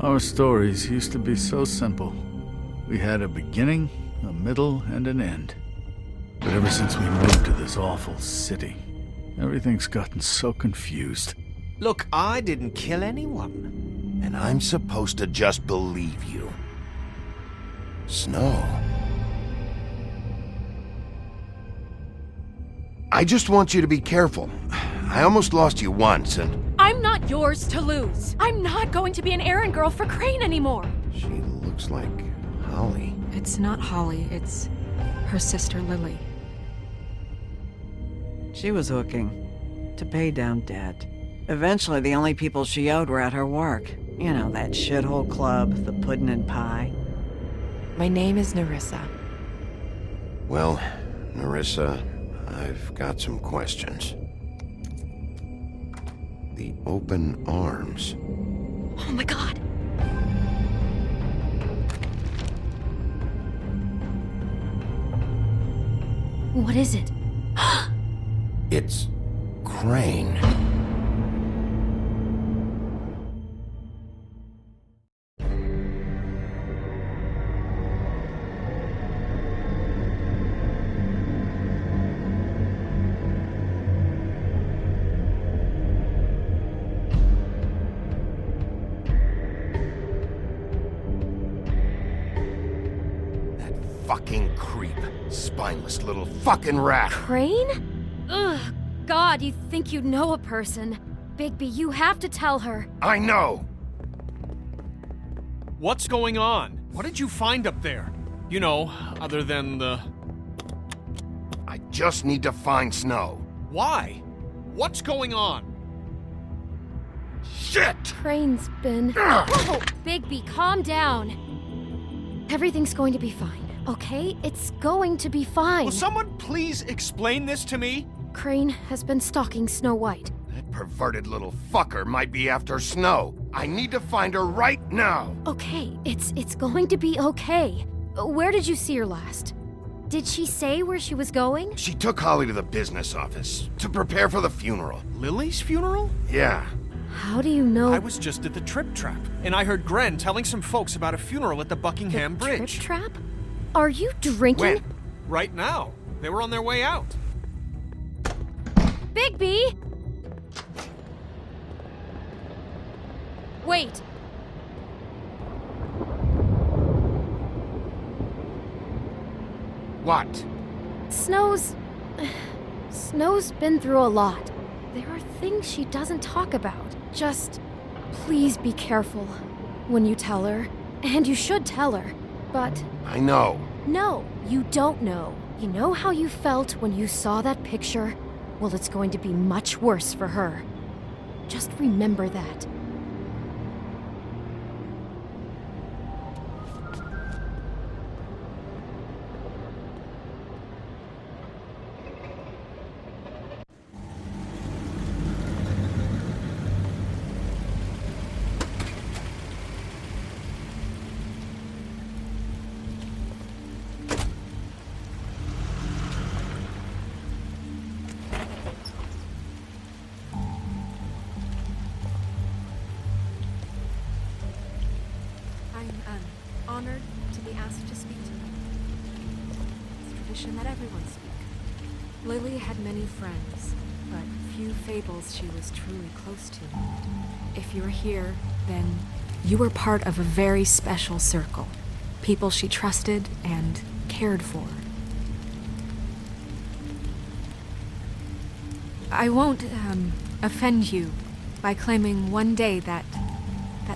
Our stories used to be so simple. We had a beginning, a middle, and an end. But ever since we moved to this awful city, everything's gotten so confused. Look, I didn't kill anyone. And I'm supposed to just believe you. Snow. I just want you to be careful. I almost lost you once, and... I'm not yours to lose. I'm not going to be an errand girl for Crane anymore. She looks like Holly. It's not Holly, it's her sister Lily. She was hooking to pay down debt. Eventually, the only people she owed were at her work. You know, that shithole club, the Puddin' and Pie. My name is Nerissa. Well, Nerissa, I've got some questions. The open arms. Oh my god. What is it? It's Crane. Fucking creep. Spineless little fucking rat. Crane? Ugh, God, you think you know a person. Bigby, you have to tell her. I know! What's going on? What did you find up there? You know, other than the... I just need to find Snow. Why? What's going on? Shit! Crane's been... Whoa! Bigby, calm down. Everything's going to be fine, okay? It's going to be fine. Will someone please explain this to me? Crane has been stalking Snow White. That perverted little fucker might be after Snow. I need to find her right now. Okay, it's going to be okay. Where did you see her last? Did she say where she was going? She took Holly to the business office to prepare for the funeral. Lily's funeral? Yeah. How do you know? I was just at the Trip Trap, and I heard Gren telling some folks about a funeral at the Buckingham Bridge. Trip Trap? Are you drinking? When? Right now. They were on their way out. Bigby! Wait. What? Snow's been through a lot. There are things she doesn't talk about. Just please be careful when you tell her. And you should tell her. But I know. no, you don't know. You know how you felt when you saw that picture? Well, it's going to be much worse for her. Just remember that. I'm honored to be asked to speak to you. It's tradition that everyone speak. Lily had many friends, but few fables she was truly close to. If you're here, then you were part of a very special circle. People she trusted and cared for. I won't, offend you by claiming one day that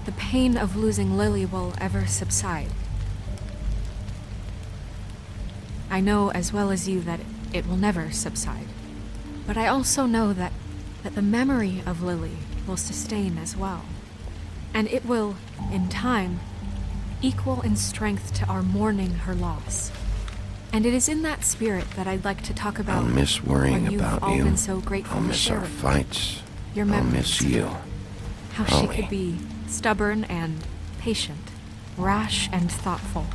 the pain of losing Lily will ever subside. I know as well as you that it will never subside. But I also know that the memory of Lily will sustain as well. And it will, in time, equal in strength to our mourning her loss. And it is in that spirit that I'd like to talk about I'll miss worrying when you've about all you. been so grateful I'll to miss share our with me. fights. Your I'll memories. miss you. How she Holly. could be stubborn and patient, rash and thoughtful.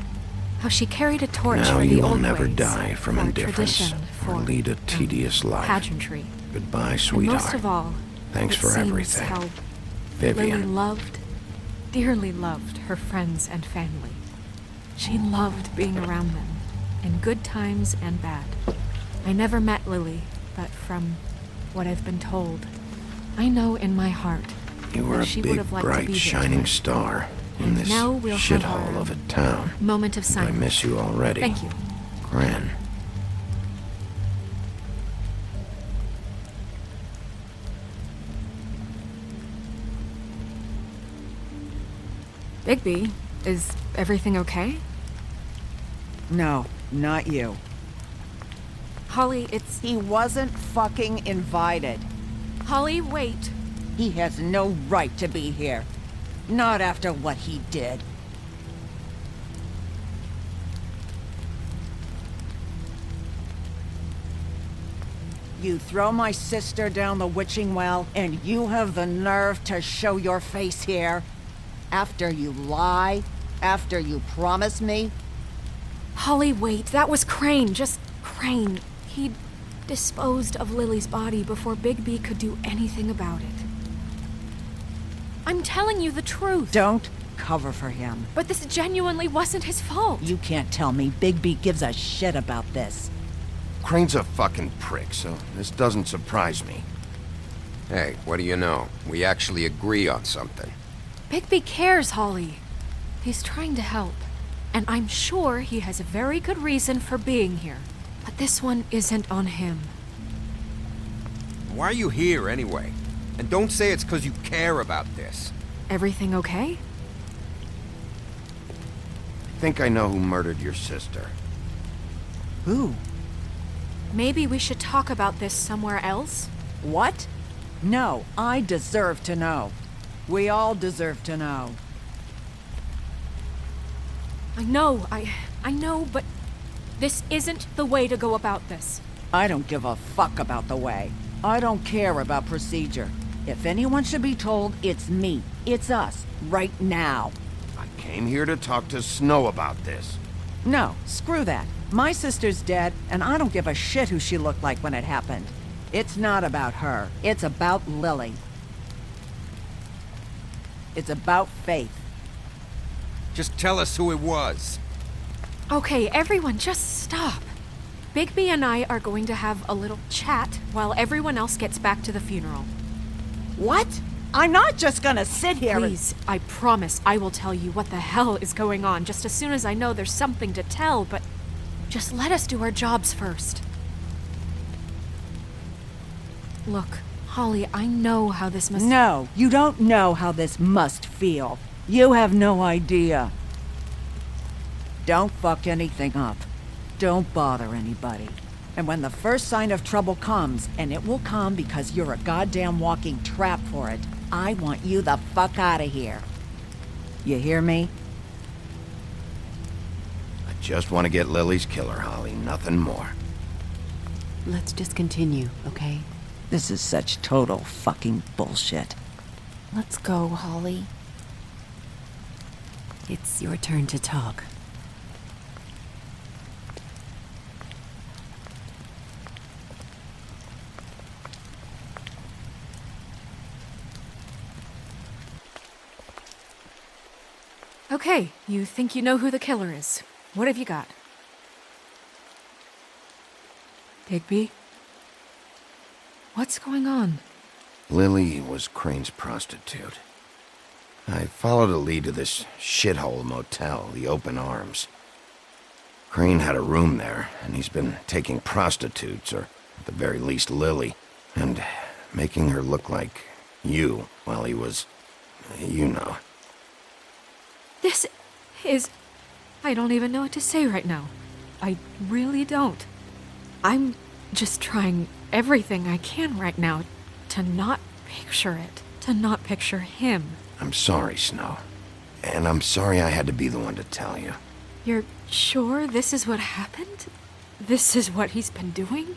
How she carried a torch Now for you the will old never ways, die from for indifference tradition, or for lead a tedious life. pageantry. Goodbye, And sweetheart. most of all, Thanks it for seems everything. how Lily Vivian. loved dearly loved her friends and family. She loved being around them, in good times and bad. I never met Lily, but from what I've been told, I know in my heart You were that a she would big, have liked to bright, be there shining tonight. star in this Now we'll have shithole our of a town. Moment of I silence. miss you already. Thank you. Gran. Bigby, is everything okay? No, not you. Holly, it's... He wasn't fucking invited. Holly, wait. He has no right to be here. Not after what he did. You throw my sister down the witching well, and you have the nerve to show your face here? After you lie? After you promise me? Holly, wait. That was Crane. Just Crane. He disposed of Lily's body before Bigby could do anything about it. I'm telling you the truth. Don't cover for him. But this genuinely wasn't his fault. You can't tell me Bigby gives a shit about this. Crane's a fucking prick, so this doesn't surprise me. Hey, what do you know? We actually agree on something. Bigby cares, Holly. He's trying to help. And I'm sure he has a very good reason for being here. But this one isn't on him. Why are you here anyway? And don't say it's because you care about this. Everything okay? I think I know who murdered your sister. Who? Maybe we should talk about this somewhere else? What? No, I deserve to know. We all deserve to know. I know, but this isn't the way to go about this. I don't give a fuck about the way. I don't care about procedure. If anyone should be told, it's me. It's us. Right now. I came here to talk to Snow about this. No, screw that. My sister's dead, and I don't give a shit who she looked like when it happened. It's not about her. It's about Lily. It's about Faith. Just tell us who it was. Okay, everyone, just stop. Bigby and I are going to have a little chat while everyone else gets back to the funeral. What? I'm not just gonna sit here Please, I promise I will tell you what the hell is going on just as soon as I know there's something to tell, but just let us do our jobs first. Look, Holly, I know how this must... No, you don't know how this must feel. You have no idea. Don't fuck anything up. Don't bother anybody. And when the first sign of trouble comes, and it will come because you're a goddamn walking trap for it, I want you the fuck out of here. You hear me? I just want to get Lily's killer, Holly. Nothing more. Let's just continue, okay? This is such total fucking bullshit. Let's go, Holly. It's your turn to talk. Okay, you think you know who the killer is. What have you got? Bigby? What's going on? Lily was Crane's prostitute. I followed a lead to this shithole motel, the Open Arms. Crane had a room there, and he's been taking prostitutes, or at the very least Lily, and making her look like you while he was, you know. This is... I don't even know what to say right now. I really don't. I'm just trying everything I can right now to not picture it, to not picture him. I'm sorry, Snow. And I'm sorry I had to be the one to tell you. You're sure this is what happened? This is what he's been doing?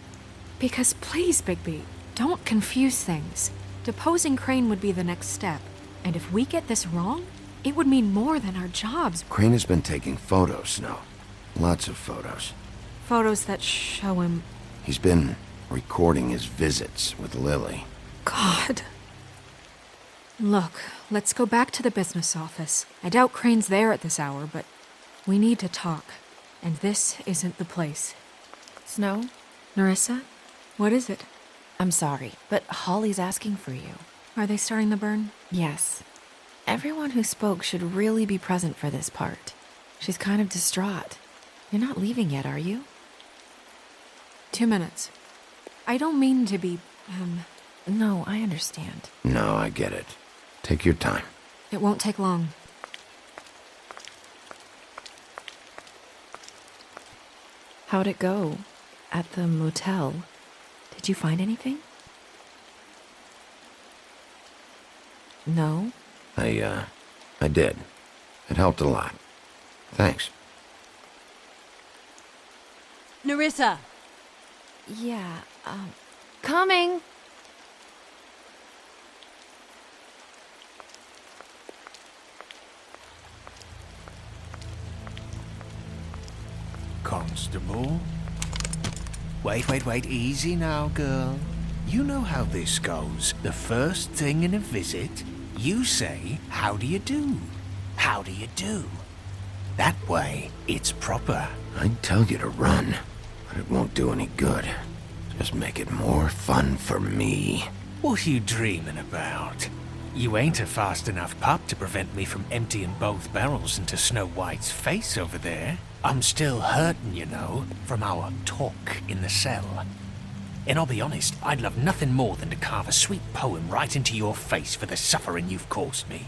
Because please, Bigby, don't confuse things. Deposing Crane would be the next step. And if we get this wrong, it would mean more than our jobs. Crane has been taking photos, Snow. Lots of photos. Photos that show him... He's been recording his visits with Lily. God. Look, let's go back to the business office. I doubt Crane's there at this hour, but we need to talk. And this isn't the place. Snow? Nerissa? What is it? I'm sorry, but Holly's asking for you. Are they starting the burn? Yes. Everyone who spoke should really be present for this part. She's kind of distraught. You're not leaving yet, are you? 2 minutes. I don't mean to be, No, I understand. No, I get it. Take your time. It won't take long. How'd it go? At the motel? Did you find anything? No? I did. It helped a lot. Thanks. Nerissa! Yeah, coming! Constable? Wait, easy now, girl. You know how this goes. The first thing in a visit, you say, "How do you do? How do you do?" That way, it's proper. I'd tell you to run, but it won't do any good. Just make it more fun for me. What are you dreaming about? You ain't a fast enough pup to prevent me from emptying both barrels into Snow White's face over there. I'm still hurting, you know, from our talk in the cell. And I'll be honest, I'd love nothing more than to carve a sweet poem right into your face for the suffering you've caused me.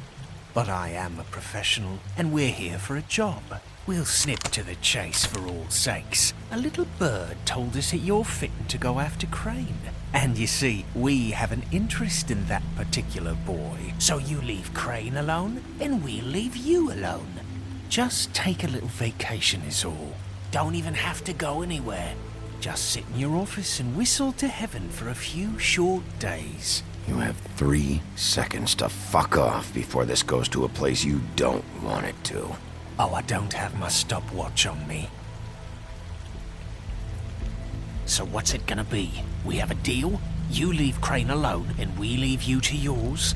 But I am a professional, and we're here for a job. We'll snip to the chase for all sakes. A little bird told us that you're fitting to go after Crane. And you see, we have an interest in that particular boy. So you leave Crane alone, and we'll leave you alone. Just take a little vacation is all. Don't even have to go anywhere. Just sit in your office and whistle to heaven for a few short days. You have 3 seconds to fuck off before this goes to a place you don't want it to. Oh, I don't have my stopwatch on me. So what's it gonna be? We have a deal? You leave Crane alone, and we leave you to yours?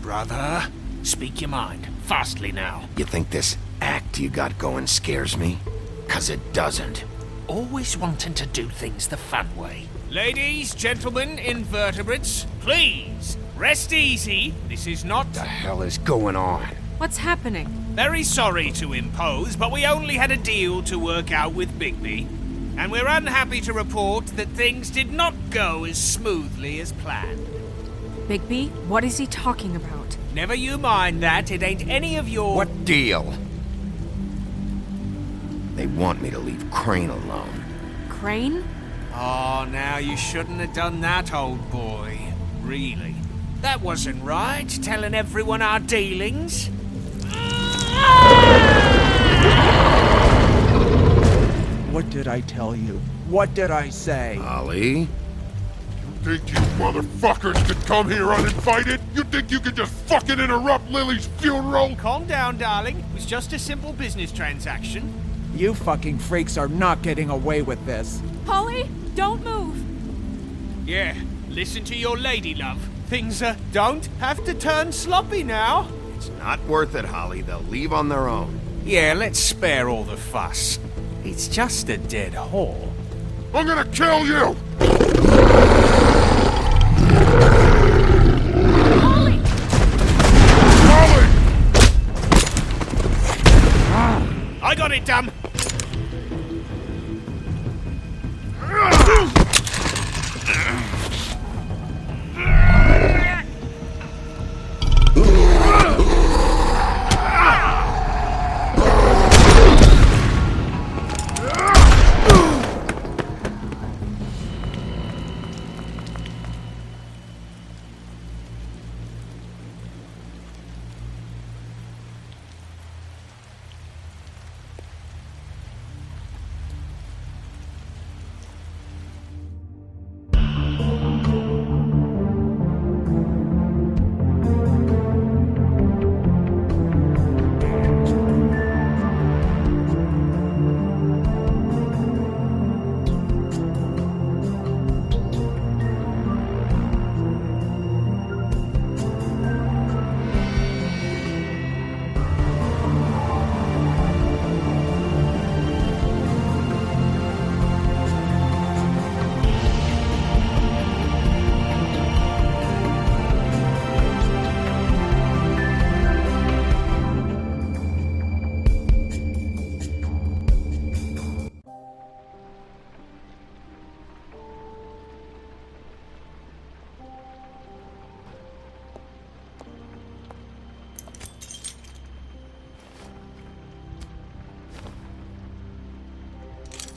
Brother, speak your mind. Fastly now. You think this act you got going scares me? 'Cause it doesn't. Always wanting to do things the fun way. Ladies, gentlemen, invertebrates, please, rest easy. This is not... The hell is going on? What's happening? Very sorry to impose, but we only had a deal to work out with Bigby. And we're unhappy to report that things did not go as smoothly as planned. Bigby, what is he talking about? Never you mind that, it ain't any of your... What deal? They want me to leave Crane alone. Crane? Oh, now you shouldn't have done that, old boy. Really. That wasn't right, telling everyone our dealings. What did I tell you? What did I say? Holly? You think you motherfuckers could come here uninvited? You think you could just fucking interrupt Lily's funeral? Calm down, darling. It was just a simple business transaction. You fucking freaks are not getting away with this. Holly, don't move! Yeah, listen to your lady, love. Things don't have to turn sloppy now. It's not worth it, Holly. They'll leave on their own. Yeah, let's spare all the fuss. It's just a dead hole. I'm gonna kill you! Holly! Holly! I got it, damn!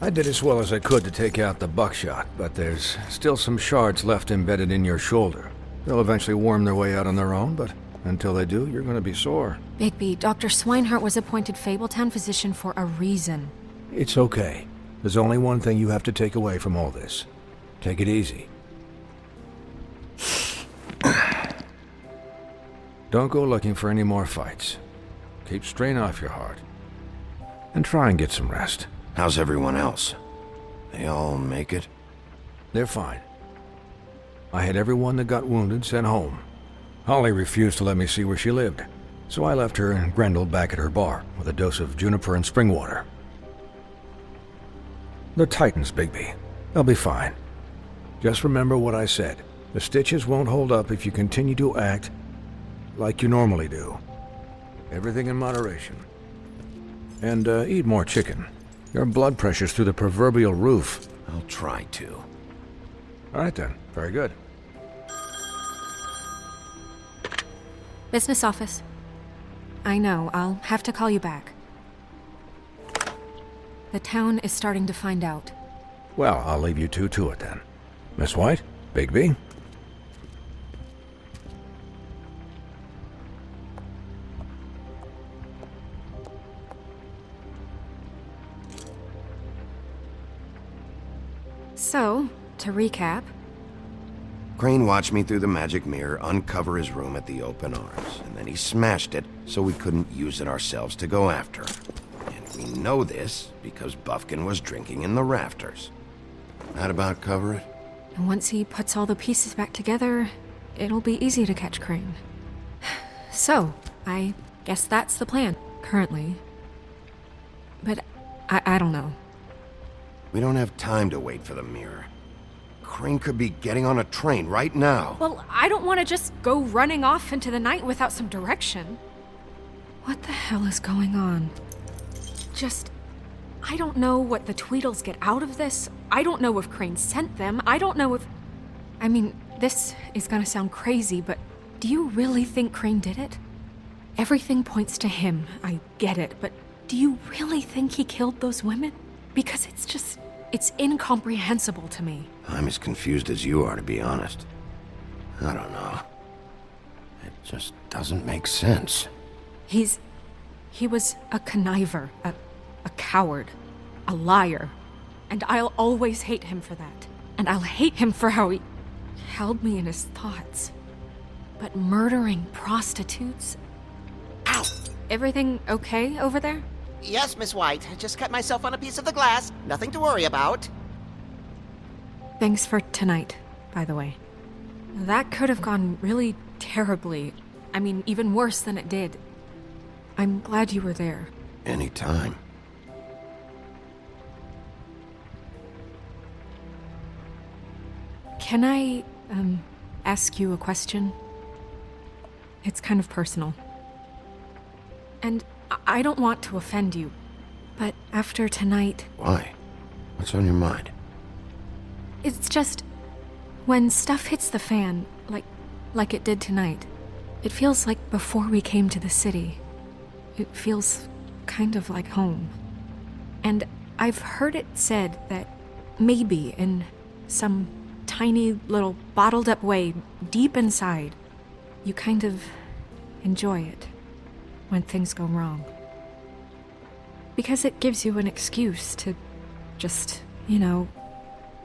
I did as well as I could to take out the buckshot, but there's still some shards left embedded in your shoulder. They'll eventually worm their way out on their own, but until they do, you're gonna be sore. Bigby, Dr. Swinehart was appointed Fabletown physician for a reason. It's okay. There's only one thing you have to take away from all this. Take it easy. Don't go looking for any more fights. Keep strain off your heart. And try and get some rest. How's everyone else? They all make it? They're fine. I had everyone that got wounded sent home. Holly refused to let me see where she lived, so I left her and Grendel back at her bar with a dose of juniper and spring water. They're Titans, Bigby. They'll be fine. Just remember what I said. The stitches won't hold up if you continue to act like you normally do. Everything in moderation. And eat more chicken. Your blood pressure's through the proverbial roof. I'll try to. All right then. Very good. Business office. I know, I'll have to call you back. The town is starting to find out. Well, I'll leave you two to it then. Miss White? Bigby? So, to recap... Crane watched me through the magic mirror uncover his room at the Open Arms, and then he smashed it so we couldn't use it ourselves to go after him. And we know this because Bufkin was drinking in the rafters. That about cover it? And once he puts all the pieces back together, it'll be easy to catch Crane. So, I guess that's the plan, currently. But I don't know. We don't have time to wait for the mirror. Crane could be getting on a train right now. Well, I don't want to just go running off into the night without some direction. What the hell is going on? I don't know what the Tweedles get out of this. I don't know if Crane sent them. I don't know if... I mean, this is gonna sound crazy, but do you really think Crane did it? Everything points to him, I get it, but do you really think he killed those women? Because it's incomprehensible to me. I'm as confused as you are, to be honest. I don't know. It just doesn't make sense. He was a conniver, a coward, a liar. And I'll always hate him for that. And I'll hate him for how he held me in his thoughts. But murdering prostitutes? Ow! Everything okay over there? Yes, Miss White. Just cut myself on a piece of the glass. Nothing to worry about. Thanks for tonight, by the way. That could have gone really terribly. I mean, even worse than it did. I'm glad you were there. Anytime. Can I, ask you a question? It's kind of personal. And I don't want to offend you, but after tonight... Why? What's on your mind? It's just... when stuff hits the fan, like it did tonight, it feels like before we came to the city. It feels kind of like home. And I've heard it said that maybe in some tiny little bottled up way deep inside, you kind of enjoy it when things go wrong. Because it gives you an excuse to just,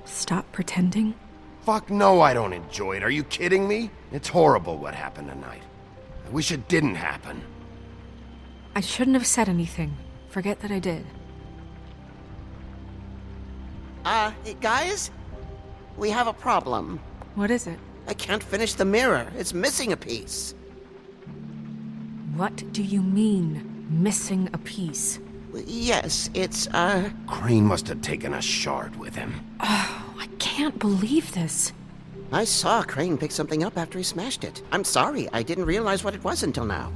stop pretending. Fuck no, I don't enjoy it. Are you kidding me? It's horrible what happened tonight. I wish it didn't happen. I shouldn't have said anything. Forget that I did. Guys? We have a problem. What is it? I can't finish the mirror. It's missing a piece. What do you mean, missing a piece? Yes, it's, Crane must have taken a shard with him. Oh, I can't believe this. I saw Crane pick something up after he smashed it. I'm sorry, I didn't realize what it was until now.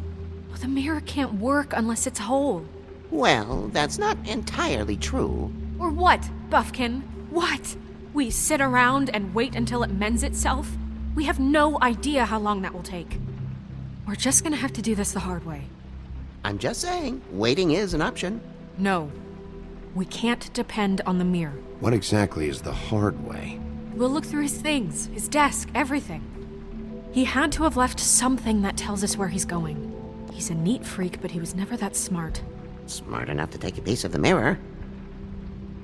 Well, the mirror can't work unless it's whole. Well, that's not entirely true. Or what, Bufkin? What? We sit around and wait until it mends itself? We have no idea how long that will take. We're just gonna have to do this the hard way. I'm just saying, waiting is an option. No. We can't depend on the mirror. What exactly is the hard way? We'll look through his things, his desk, everything. He had to have left something that tells us where he's going. He's a neat freak, but he was never that smart. Smart enough to take a piece of the mirror.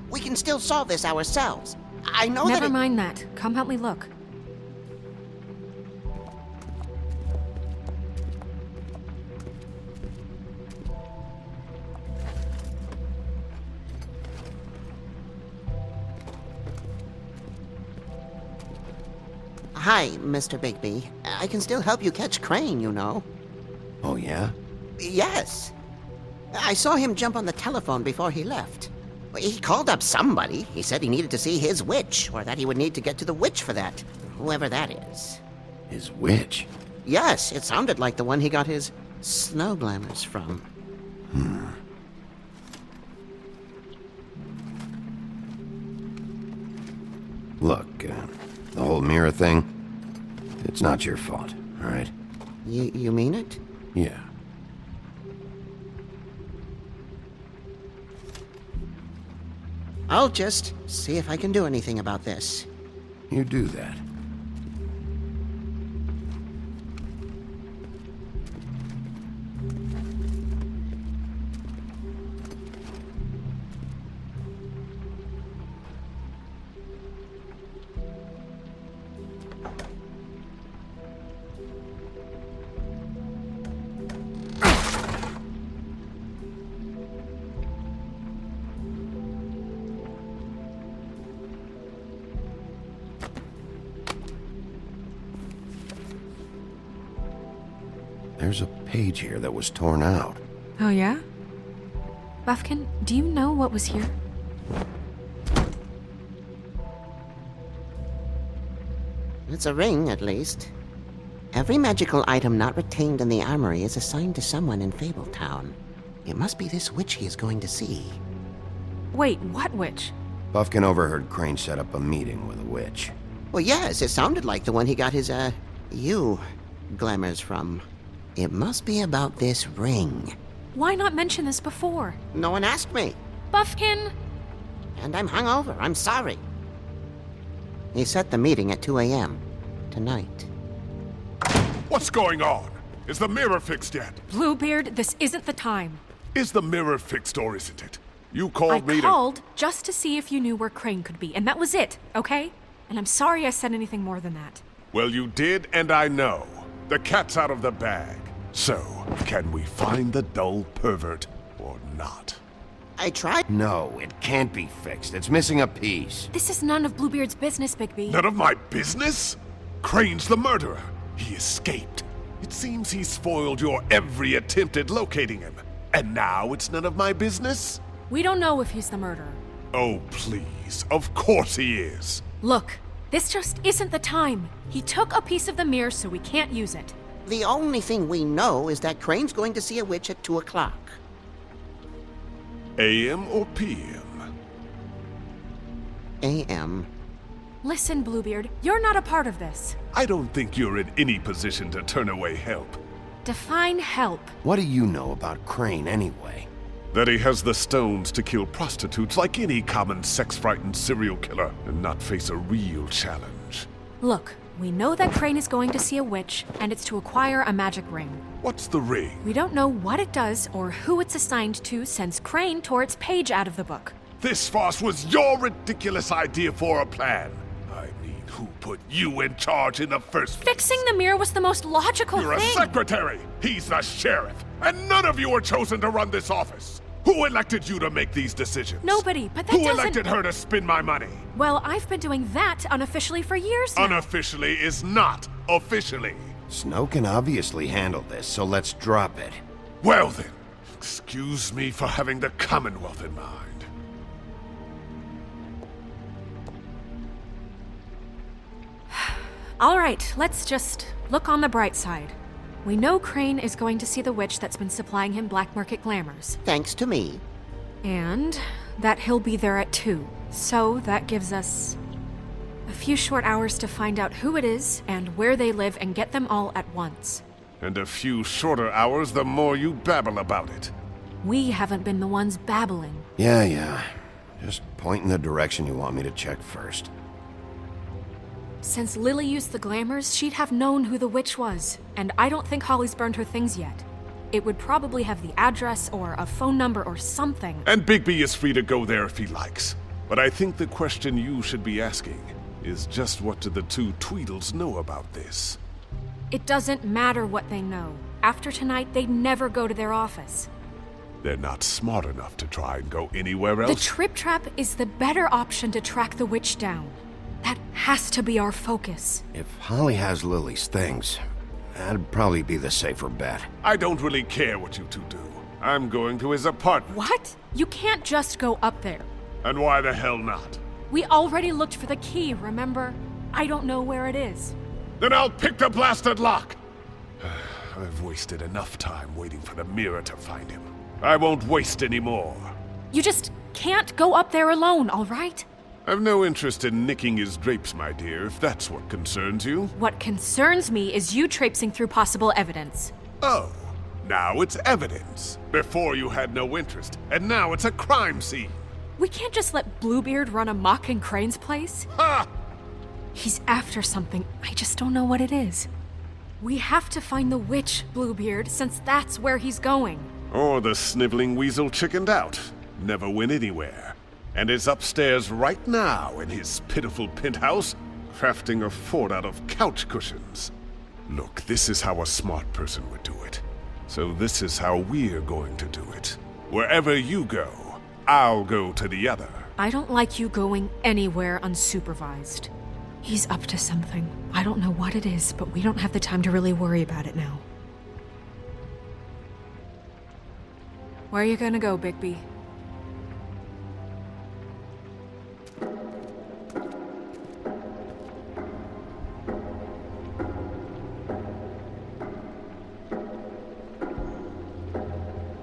We can still solve this ourselves. I know Never mind that. Come help me look. Hi, Mr. Bigby. I can still help you catch Crane, you know. Oh, yeah? Yes. I saw him jump on the telephone before he left. He called up somebody. He said he needed to see his witch, or that he would need to get to the witch for that. Whoever that is. His witch? Yes, it sounded like the one he got his snow glamours from. Look, the whole mirror thing, it's not your fault, all right? You mean it? Yeah. I'll just see if I can do anything about this. You do that. There's a page here that was torn out. Oh, yeah? Buffkin, do you know what was here? It's a ring, at least. Every magical item not retained in the armory is assigned to someone in Fabletown. It must be this witch he is going to see. Wait, what witch? Buffkin overheard Crane set up a meeting with a witch. Well, yes, it sounded like the one he got his, glamours from. It must be about this ring. Why not mention this before? No one asked me. Buffkin! And I'm hungover. I'm sorry. He set the meeting at 2 a.m. tonight. What's going on? Is the mirror fixed yet? Bluebeard, this isn't the time. Is the mirror fixed or isn't it? You called me I called just to see if you knew where Crane could be, and that was it, okay? And I'm sorry I said anything more than that. Well, you did, and I know. The cat's out of the bag. So, can we find the dull pervert or not? I tried. No, it can't be fixed. It's missing a piece. This is none of Bluebeard's business, Bigby. None of my business? Crane's the murderer. He escaped. It seems he spoiled your every attempt at locating him. And now it's none of my business? We don't know if he's the murderer. Oh, please. Of course he is. Look, this just isn't the time. He took a piece of the mirror, so we can't use it. The only thing we know is that Crane's going to see a witch at 2 o'clock. AM or PM? AM. Listen, Bluebeard, you're not a part of this. I don't think you're in any position to turn away help. Define help. What do you know about Crane, anyway? That he has the stones to kill prostitutes like any common sex-frightened serial killer and not face a real challenge. Look, we know that Crane is going to see a witch, and it's to acquire a magic ring. What's the ring? We don't know what it does or who it's assigned to since Crane tore its page out of the book. This farce was your ridiculous idea for a plan. I mean, who put you in charge in the first place? Fixing the mirror was the most logical You're thing. a secretary! He's the sheriff! And none of you were chosen to run this office! Who elected you to make these decisions? Nobody, but that Who doesn't... elected her to spend my money? Well, I've been doing that unofficially for years now. Unofficially is not officially. Snow can obviously handle this, so let's drop it. Well then, excuse me for having the Commonwealth in mind. All right, let's just look on the bright side. We know Crane is going to see the witch that's been supplying him black market glamours. Thanks to me. And that he'll be there at 2. So that gives us a few short hours to find out who it is and where they live and get them all at once. And a few shorter hours the more you babble about it. We haven't been the ones babbling. Yeah. Just point in the direction you want me to check first. Since Lily used the glamours, she'd have known who the witch was. And I don't think Holly's burned her things yet. It would probably have the address or a phone number or something. And Bigby is free to go there if he likes. But I think the question you should be asking is just what do the two Tweedles know about this? It doesn't matter what they know. After tonight, they'd never go to their office. They're not smart enough to try and go anywhere else. The Trip Trap is the better option to track the witch down. That has to be our focus. If Holly has Lily's things, that'd probably be the safer bet. I don't really care what you two do. I'm going to his apartment. What? You can't just go up there. And why the hell not? We already looked for the key, remember? I don't know where it is. Then I'll pick the blasted lock! I've wasted enough time waiting for the mirror to find him. I won't waste any more. You just can't go up there alone, all right? I've no interest in nicking his drapes, my dear, if that's what concerns you. What concerns me is you traipsing through possible evidence. Oh, now it's evidence. Before you had no interest, and now it's a crime scene. We can't just let Bluebeard run amok in Crane's place. Ha! He's after something, I just don't know what it is. We have to find the witch, Bluebeard, since that's where he's going. Or the sniveling weasel chickened out. Never went anywhere. And is upstairs right now in his pitiful penthouse, crafting a fort out of couch cushions. Look, this is how a smart person would do it. So this is how we're going to do it. Wherever you go, I'll go to the other. I don't like you going anywhere unsupervised. He's up to something. I don't know what it is, but we don't have the time to really worry about it now. Where are you gonna go, Bigby?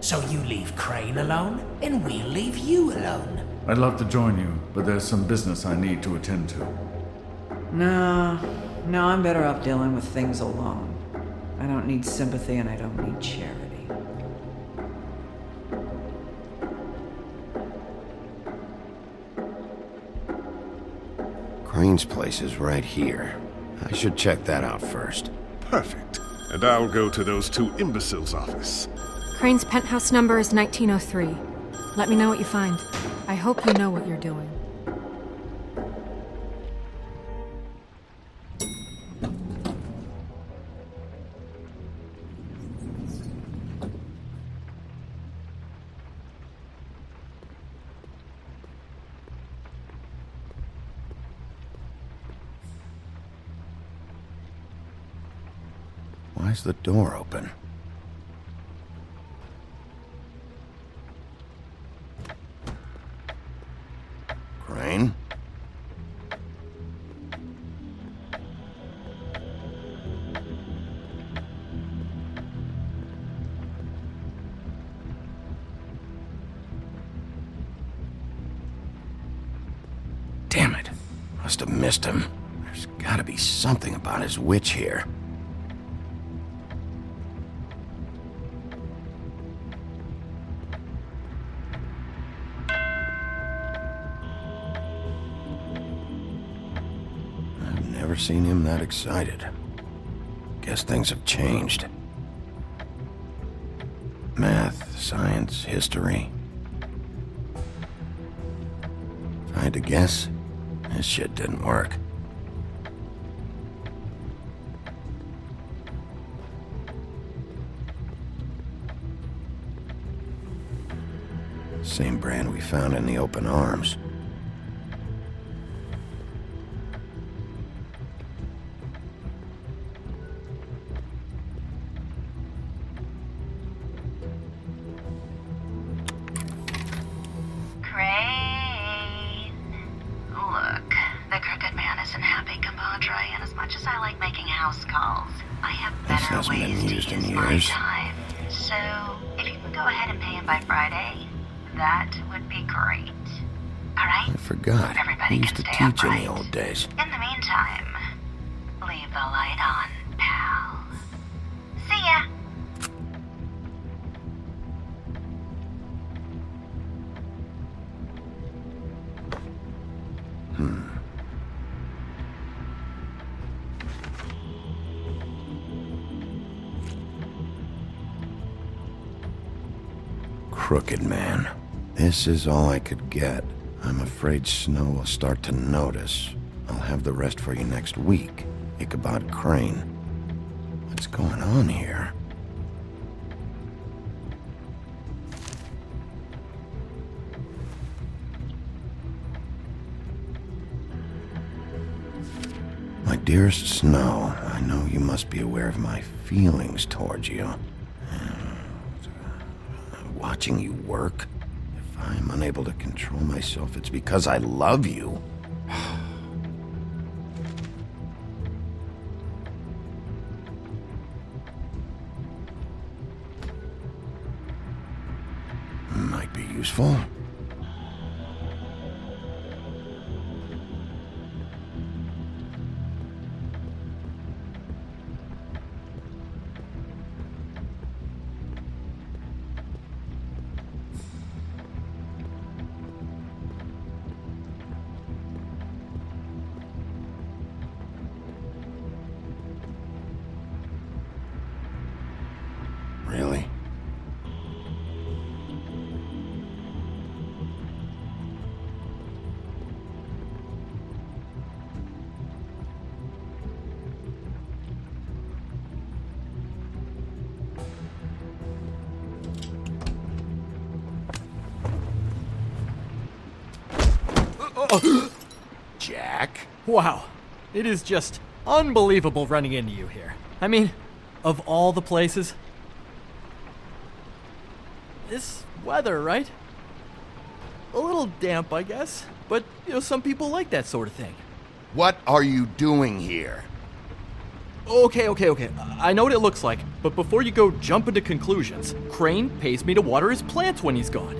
So you leave Crane alone, and we'll leave you alone. I'd love to join you, but there's some business I need to attend to. No, I'm better off dealing with things alone. I don't need sympathy and I don't need charity. Crane's place is right here. I should check that out first. Perfect. And I'll go to those two imbeciles' office. Crane's penthouse number is 1903. Let me know what you find. I hope you know what you're doing. Why's the door open? Crane? Damn it. Must have missed him. There's gotta be something about his witch here. Never seen him that excited. Guess things have changed. Math, science, history. If I had to guess, this shit didn't work. Same brand we found in the open arms. God, he used to teach in the old days. In the meantime, leave the light on, pal. See ya! crooked man. This is all I could get. I'm afraid Snow will start to notice. I'll have the rest for you next week. Ichabod Crane. What's going on here? My dearest Snow, I know you must be aware of my feelings towards you. Watching you work, if I'm unable to control myself, it's because I love you. Might be useful. Really? Jack? Wow. It is just unbelievable running into you here. I mean, of all the places. This weather, right? A little damp, I guess. But, some people like that sort of thing. What are you doing here? Okay. I know what it looks like, but before you go jumping to conclusions, Crane pays me to water his plants when he's gone.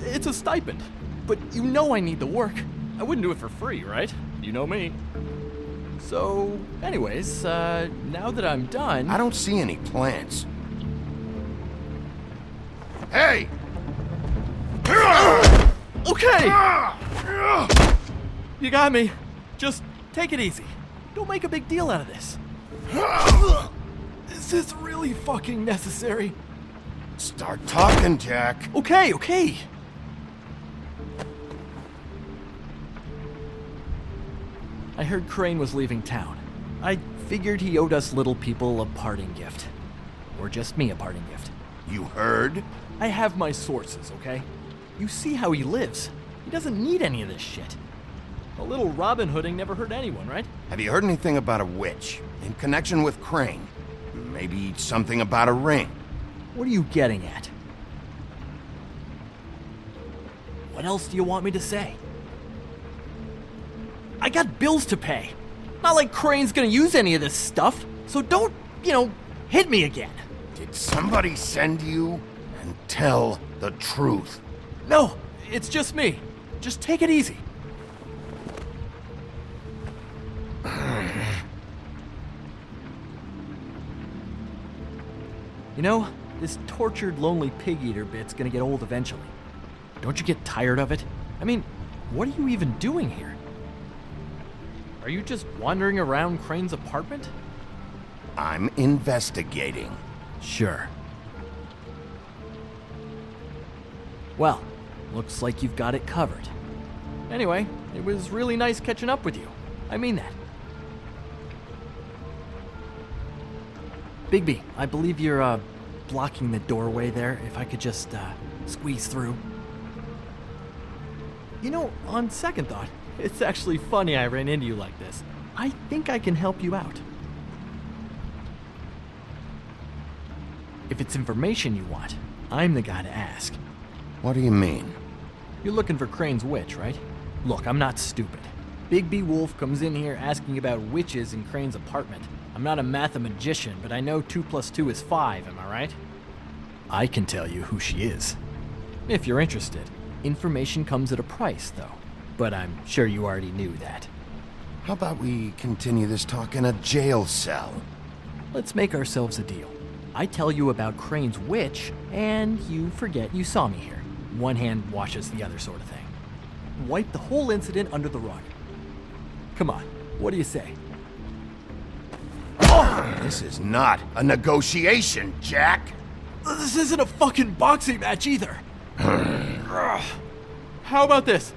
It's a stipend. But I need the work. I wouldn't do it for free, right? You know me. So, anyways, now that I'm done... I don't see any plants. Hey! Okay! You got me. Just take it easy. Don't make a big deal out of this. Is this really fucking necessary? Start talking, Jack. Okay. I heard Crane was leaving town. I figured he owed us little people a parting gift. Or just me a parting gift. You heard? I have my sources, okay? You see how he lives. He doesn't need any of this shit. A little Robin Hooding never hurt anyone, right? Have you heard anything about a witch in connection with Crane? Maybe something about a ring? What are you getting at? What else do you want me to say? I got bills to pay. Not like Crane's gonna use any of this stuff, so don't, hit me again. Did somebody send you? And tell the truth. No, it's just me. Just take it easy. This tortured, lonely pig-eater bit's gonna get old eventually. Don't you get tired of it? I mean, what are you even doing here? Are you just wandering around Crane's apartment? I'm investigating. Sure. Well, looks like you've got it covered. Anyway, it was really nice catching up with you. I mean that. Bigby, I believe you're, blocking the doorway there. If I could just, squeeze through. On second thought, it's actually funny I ran into you like this. I think I can help you out. If it's information you want, I'm the guy to ask. What do you mean? You're looking for Crane's witch, right? Look, I'm not stupid. Bigby Wolf comes in here asking about witches in Crane's apartment. I'm not a mathematician, but I know 2 + 2 is 5, am I right? I can tell you who she is. If you're interested. Information comes at a price, though. But I'm sure you already knew that. How about we continue this talk in a jail cell? Let's make ourselves a deal. I tell you about Crane's witch, and you forget you saw me here. One hand washes the other sort of thing. Wipe the whole incident under the rug. Come on, what do you say? This is not a negotiation, Jack! This isn't a fucking boxing match either. How about this?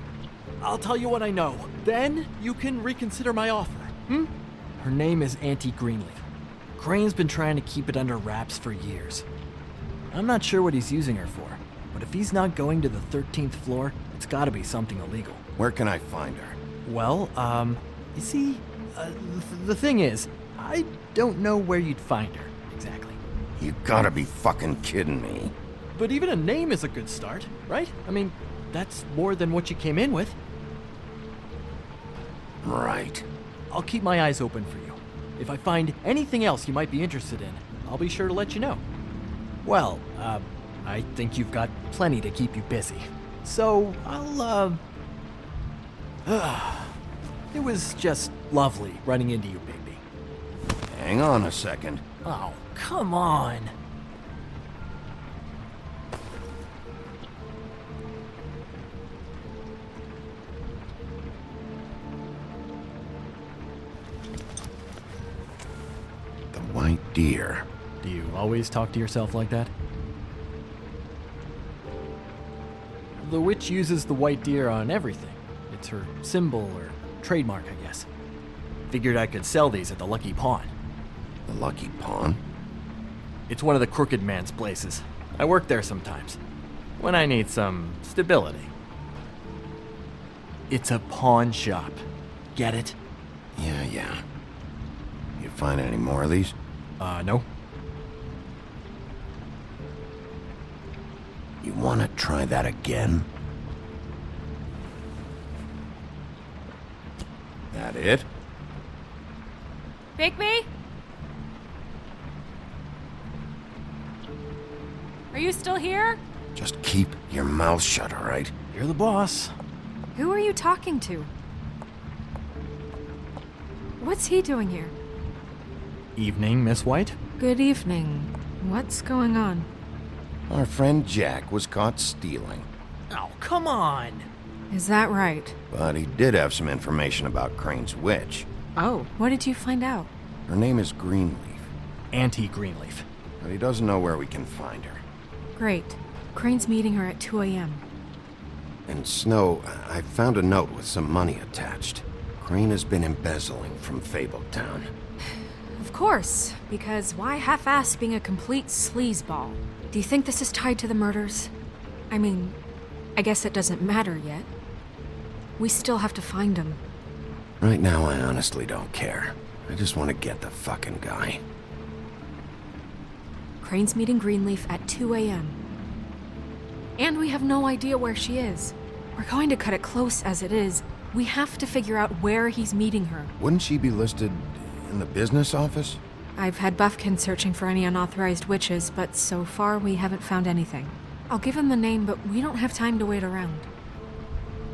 I'll tell you what I know. Then you can reconsider my offer. Her name is Auntie Greenleaf. Crane's been trying to keep it under wraps for years. I'm not sure what he's using her for, but if he's not going to the 13th floor, it's gotta be something illegal. Where can I find her? Well, you see, the thing is, I don't know where you'd find her, exactly. You gotta be fucking kidding me. But even a name is a good start, right? I mean, that's more than what you came in with. Right. I'll keep my eyes open for you. If I find anything else you might be interested in, I'll be sure to let you know. Well, I think you've got plenty to keep you busy. So, I'll, it was just lovely running into you, Bigby. Hang on a second. Oh, come on. The White Deer. Do you always talk to yourself like that? The witch uses the white deer on everything. It's her symbol or trademark, I guess. Figured I could sell these at the Lucky Pawn. The Lucky Pawn? It's one of the crooked man's places. I work there sometimes, when I need some stability. It's a pawn shop. Get it? Yeah. You find any more of these? No. You wanna try that again? That it? Bigby? Are you still here? Just keep your mouth shut, all right? You're the boss. Who are you talking to? What's he doing here? Evening, Miss White. Good evening. What's going on? Our friend Jack was caught stealing. Oh, come on. Is that right? But he did have some information about Crane's witch. Oh, what did you find out? Her name is Greenleaf. Auntie Greenleaf. But he doesn't know where we can find her. Great. Crane's meeting her at 2 a.m. And Snow, I found a note with some money attached. Crane has been embezzling from Fabletown. Of course, because why half-ass being a complete sleazeball? Do you think this is tied to the murders? I mean, I guess it doesn't matter yet. We still have to find him. Right now, I honestly don't care. I just want to get the fucking guy. Crane's meeting Greenleaf at 2 a.m. And we have no idea where she is. We're going to cut it close as it is. We have to figure out where he's meeting her. Wouldn't she be listed in the business office? I've had Buffkin searching for any unauthorized witches, but so far we haven't found anything. I'll give him the name, but we don't have time to wait around.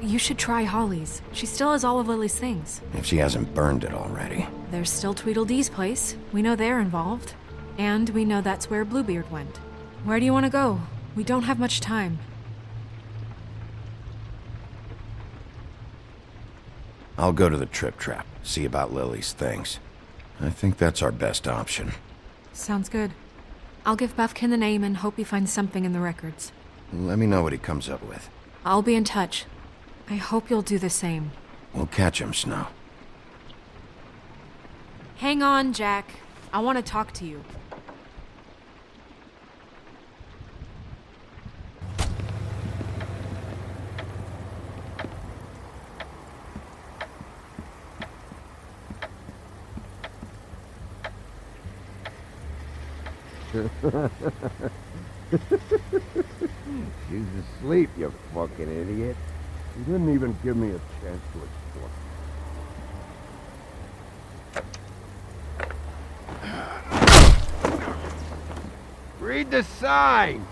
You should try Holly's. She still has all of Lily's things. If she hasn't burned it already. There's still Tweedledee's place. We know they're involved. And we know that's where Bluebeard went. Where do you want to go? We don't have much time. I'll go to the Trip Trap, see about Lily's things. I think that's our best option. Sounds good. I'll give Buffkin the name and hope he finds something in the records. Let me know what he comes up with. I'll be in touch. I hope you'll do the same. We'll catch him, Snow. Hang on, Jack. I want to talk to you. She's asleep, you fucking idiot. You didn't even give me a chance to explain. Read the sign!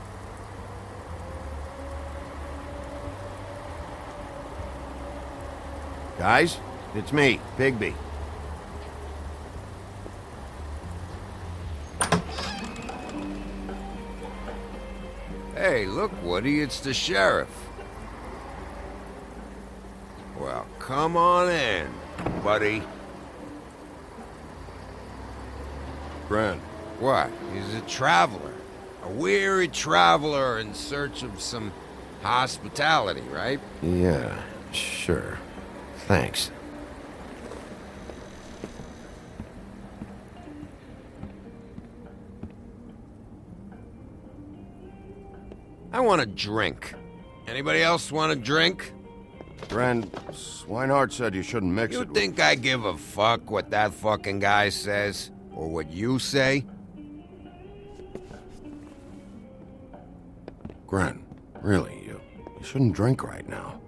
Guys, it's me, Bigby. Hey, look, Woody, it's the sheriff. Well, come on in, buddy. Brent. What? He's a traveler. A weary traveler in search of some Hospitality, right? Yeah, sure. Thanks. I want a drink. Anybody else want a drink? Gren, Swinehart said you shouldn't mix You it. think I give a fuck what that fucking guy says? Or what you say? Gren, really, you shouldn't drink right now.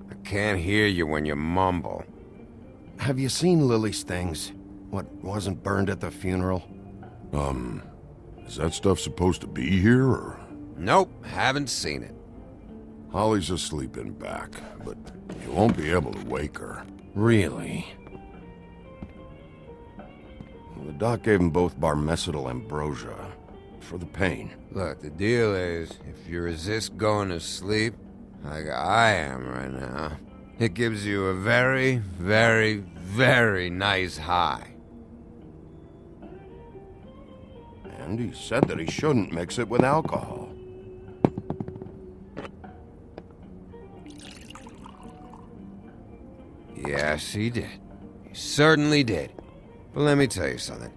I can't hear you when you mumble. Have you seen Lily's things? What wasn't burned at the funeral? Is that stuff supposed to be here, or...? Nope, haven't seen it. Holly's asleep in back, but you won't be able to wake her. Really? The doc gave them both Barmecidal ambrosia for the pain. Look, the deal is, if you resist going to sleep, like I am right now, it gives you a very, very, very nice high. And he said that he shouldn't mix it with alcohol. Yes, he did. He certainly did. But let me tell you something.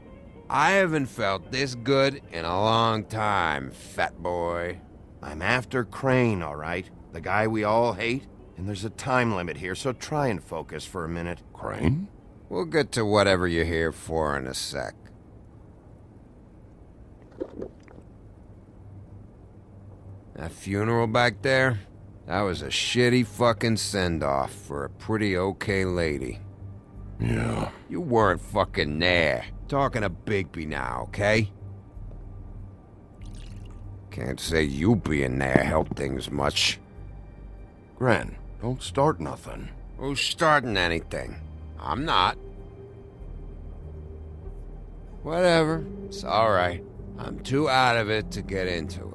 I haven't felt this good in a long time, fat boy. I'm after Crane, all right? The guy we all hate? And there's a time limit here, so try and focus for a minute. Crane? We'll get to whatever you're here for in a sec. That funeral back there? That was a shitty fucking send-off for a pretty okay lady. Yeah. You weren't fucking there. Talking to Bigby now, okay? Can't say you being there helped things much. Gren, don't start nothing. Who's starting anything? I'm not. Whatever. It's alright. I'm too out of it to get into it.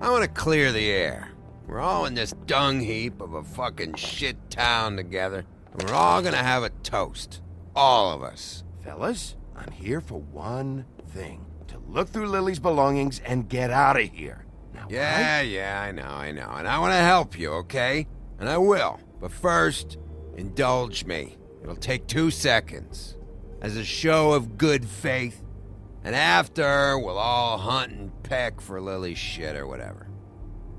I want to clear the air. We're all in this dung heap of a fucking shit town together, and we're all gonna have a toast. All of us. Fellas, I'm here for one thing. To look through Lily's belongings and get out of here. Now, Yeah, I know. And I want to help you, okay? And I will. But first, indulge me. It'll take 2 seconds. As a show of good faith. And after, we'll all hunt and peck for Lily's shit or whatever.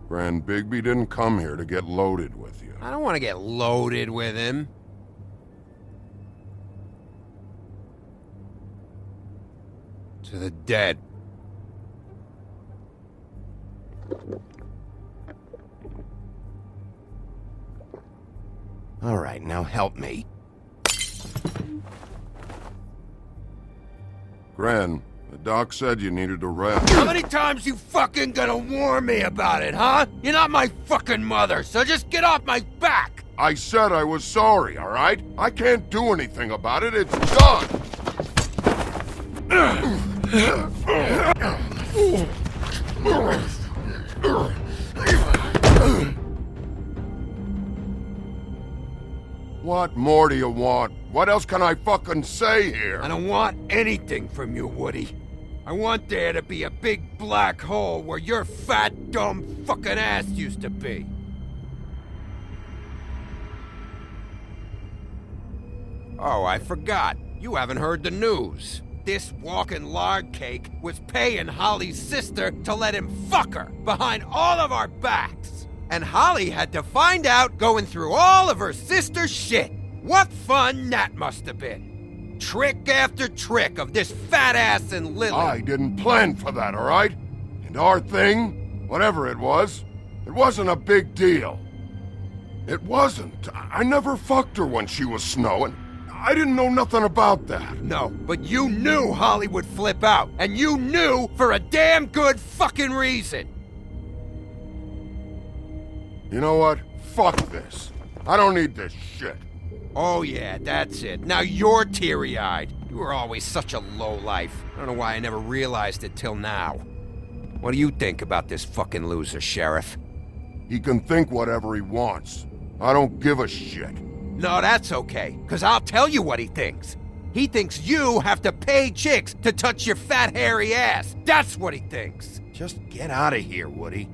Grand Bigby didn't come here to get loaded with you. I don't want to get loaded with him. To the dead. All right, now help me. Gran, the doc said you needed a rest. How many times you fucking gonna warn me about it, huh? You're not my fucking mother, so just get off my back! I said I was sorry, all right? I can't do anything about it. It's done! What more do you want? What else can I fucking say here? I don't want anything from you, Woody. I want there to be a big black hole where your fat, dumb fucking ass used to be. Oh, I forgot. You haven't heard the news. This walking lard cake was paying Holly's sister to let him fuck her behind all of our backs. And Holly had to find out going through all of her sister's shit. What fun that must have been. Trick after trick of this fat ass and Lily. I didn't plan for that, all right? And our thing, whatever it wasn't a big deal. It wasn't. I never fucked her when she was snowing. I didn't know nothing about that. No, but you knew Holly would flip out. And you knew for a damn good fucking reason. You know what? Fuck this. I don't need this shit. Oh yeah, that's it. Now you're teary-eyed. You were always such a lowlife. I don't know why I never realized it till now. What do you think about this fucking loser, Sheriff? He can think whatever he wants. I don't give a shit. No, that's okay, because I'll tell you what he thinks. He thinks you have to pay chicks to touch your fat, hairy ass. That's what he thinks. Just get out of here, Woody.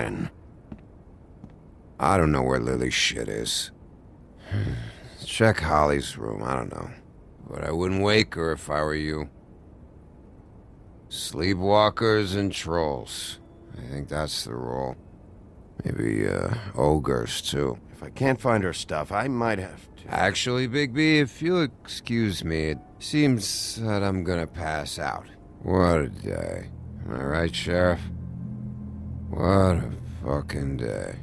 when. I don't know where Lily's shit is. Check Holly's room, I don't know. But I wouldn't wake her if I were you. Sleepwalkers and trolls. I think that's the rule. Maybe, ogres, too. If I can't find her stuff, I might have to... Actually, Bigby, if you'll excuse me, it seems that I'm gonna pass out. What a day. Am I right, Sheriff? What a fucking day.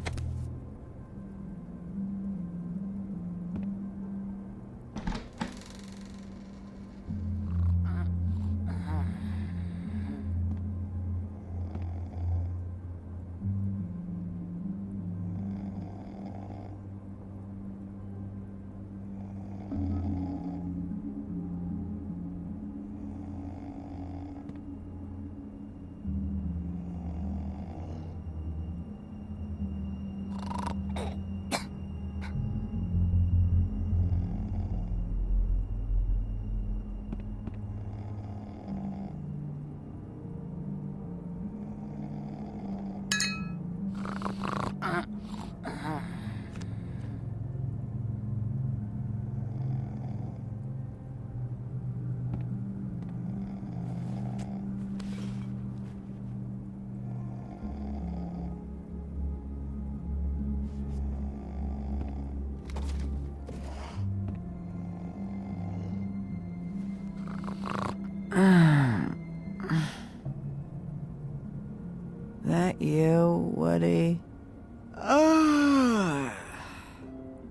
That you, Woody?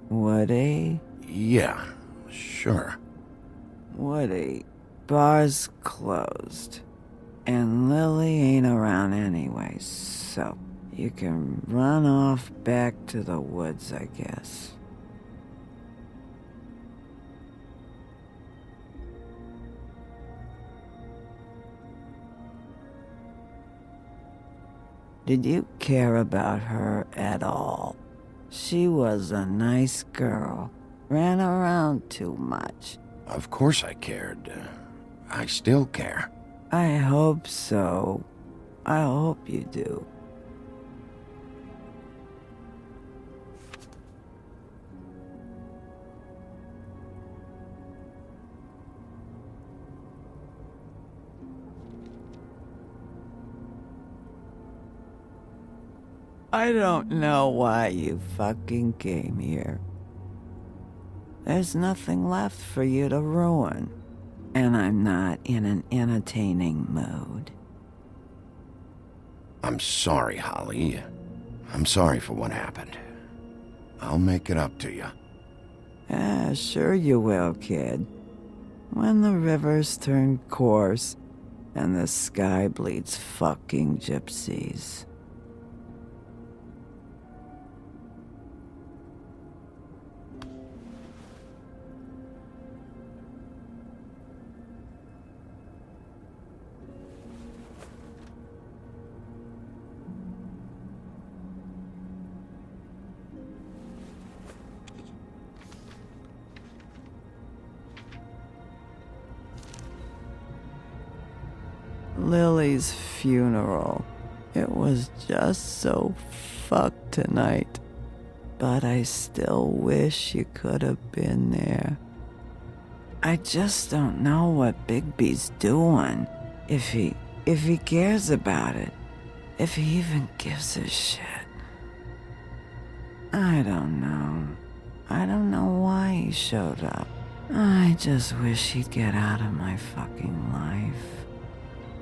Woody? Yeah, sure. Woody, bar's closed. And Lily ain't around anyway, so you can run off back to the woods, I guess. Did you care about her at all? She was a nice girl. Ran around too much. Of course I cared. I still care. I hope so. I hope you do. I don't know why you fucking came here. There's nothing left for you to ruin. And I'm not in an entertaining mood. I'm sorry, Holly. I'm sorry for what happened. I'll make it up to you. Sure you will, kid. When the rivers turn coarse and the sky bleeds fucking gypsies. Lily's funeral. It was just so fucked tonight. But I still wish you could have been there. I just don't know what Bigby's doing. If he cares about it. If he even gives a shit. I don't know. I don't know why he showed up. I just wish he'd get out of my fucking life.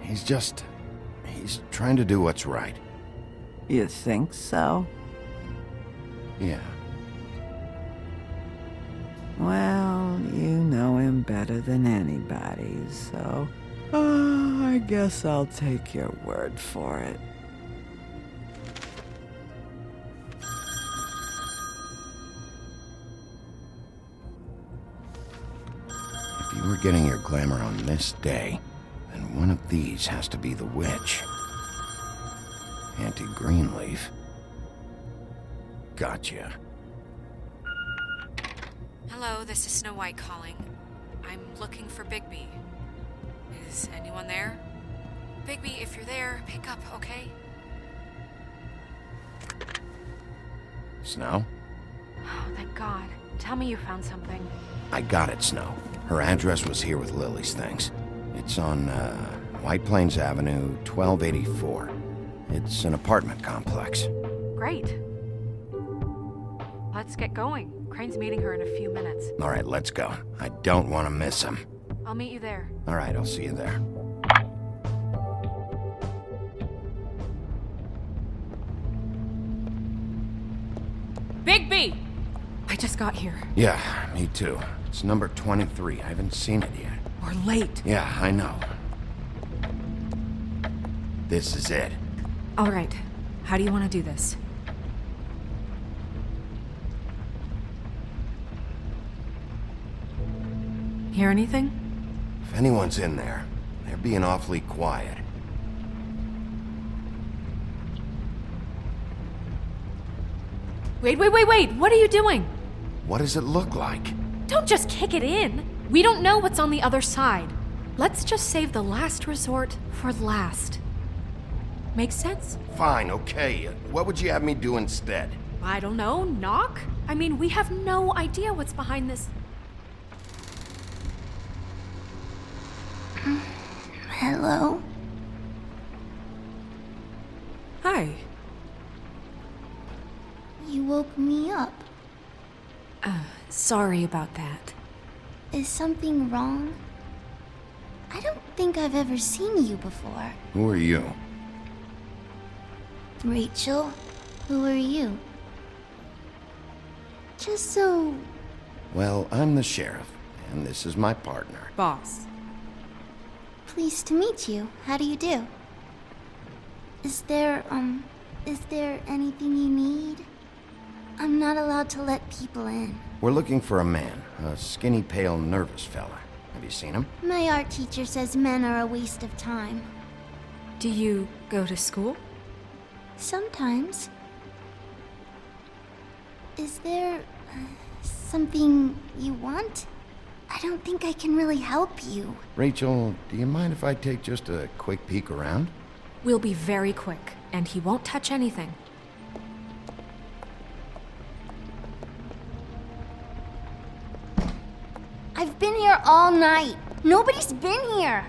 He's trying to do what's right. You think so? Yeah. Well, you know him better than anybody, so... I guess I'll take your word for it. If you were getting your glamour on this day, then one of these has to be the witch. Auntie Greenleaf. Gotcha. Hello, this is Snow White calling. I'm looking for Bigby. Is anyone there? Bigby, if you're there, pick up, okay? Snow? Oh, thank God. Tell me you found something. I got it, Snow. Her address was here with Lily's things. It's on, White Plains Avenue, 1284. It's an apartment complex. Great. Let's get going. Crane's meeting her in a few minutes. All right, let's go. I don't want to miss him. I'll meet you there. All right, I'll see you there. Bigby! I just got here. Yeah, me too. It's number 23. I haven't seen it yet. We're late. Yeah, I know. This is it. All right. How do you want to do this? Hear anything? If anyone's in there, they're being awfully quiet. Wait! What are you doing? What does it look like? Don't just kick it in. We don't know what's on the other side. Let's just save the last resort for last. Make sense? Fine, okay. What would you have me do instead? I don't know. Knock? I mean, we have no idea what's behind this. Hello? Hi. You woke me up. Sorry about that. Is something wrong? I don't think I've ever seen you before. Who are you? Rachel, who are you? Just so... Well, I'm the sheriff, and this is my partner. Boss. Pleased to meet you. How do you do? Is there anything you need? I'm not allowed to let people in. We're looking for a man, a skinny, pale, nervous fella. Have you seen him? My art teacher says men are a waste of time. Do you go to school? Sometimes. Is there something you want? I don't think I can really help you. Rachel, do you mind if I take just a quick peek around? We'll be very quick, and he won't touch anything. I've been here all night. Nobody's been here.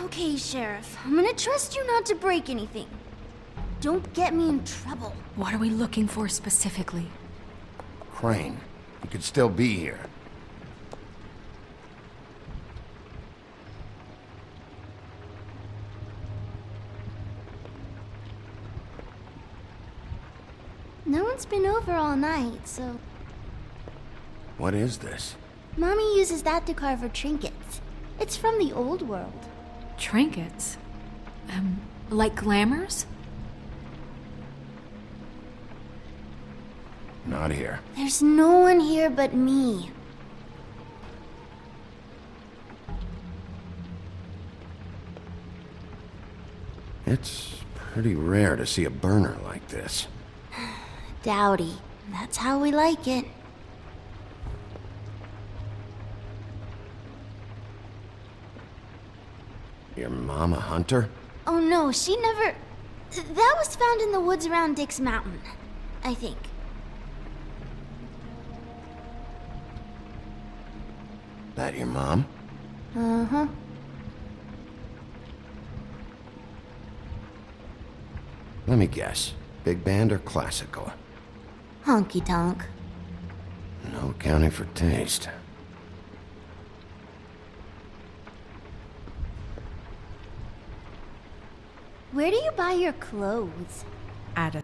Okay, Sheriff. I'm gonna trust you not to break anything. Don't get me in trouble. What are we looking for specifically? Crane. He could still be here. No one's been over all night, so... What is this? Mommy uses that to carve her trinkets. It's from the old world. Trinkets? Like glamours? Not here. There's no one here but me. It's pretty rare to see a burner like this. Dowdy. That's how we like it. Your mom a hunter? Oh no, she never... That was found in the woods around Dick's Mountain, I think. That your mom? Uh-huh. Let me guess. Big band or classical? Honky tonk. No accounting for taste. Where do you buy your clothes? At a